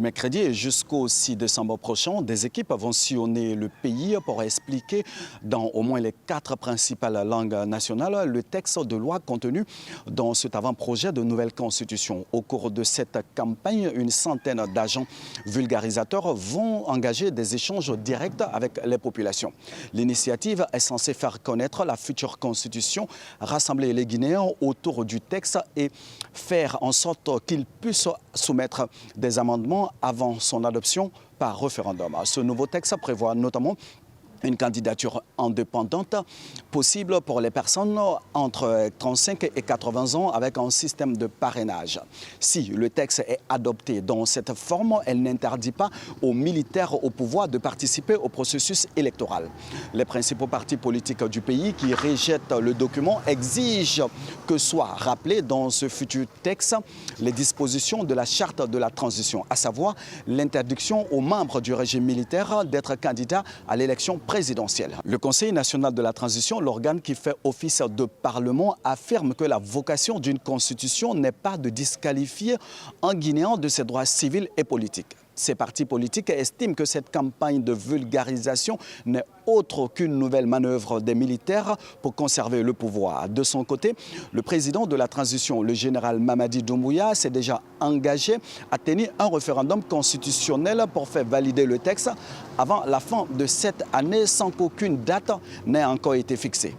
Mercredi et jusqu'au 6 décembre prochain, des équipes vont sillonner le pays pour expliquer dans au moins les 4 principales langues nationales le texte de loi contenu dans cet avant-projet de nouvelle constitution. Au cours de cette campagne, une centaine d'agents vulgarisateurs vont engager des échanges directs avec les populations. L'initiative est censée faire connaître la future constitution, rassembler les Guinéens autour du texte et faire en sorte qu'ils puissent soumettre des amendements avant son adoption par référendum. Ce nouveau texte prévoit notamment une candidature indépendante possible pour les personnes entre 35 et 80 ans avec un système de parrainage. Si le texte est adopté dans cette forme, elle n'interdit pas aux militaires au pouvoir de participer au processus électoral. Les principaux partis politiques du pays qui rejettent le document exigent que soient rappelées dans ce futur texte les dispositions de la charte de la transition, à savoir l'interdiction aux membres du régime militaire d'être candidats à l'élection présidentielle. Le Conseil national de la transition, l'organe qui fait office de parlement, affirme que la vocation d'une constitution n'est pas de disqualifier un Guinéen de ses droits civils et politiques. Ces partis politiques estiment que cette campagne de vulgarisation n'est autre qu'une nouvelle manœuvre des militaires pour conserver le pouvoir. De son côté, le président de la transition, le général Mamadi Doumbouya, s'est déjà engagé à tenir un référendum constitutionnel pour faire valider le texte avant la fin de cette année sans qu'aucune date n'ait encore été fixée.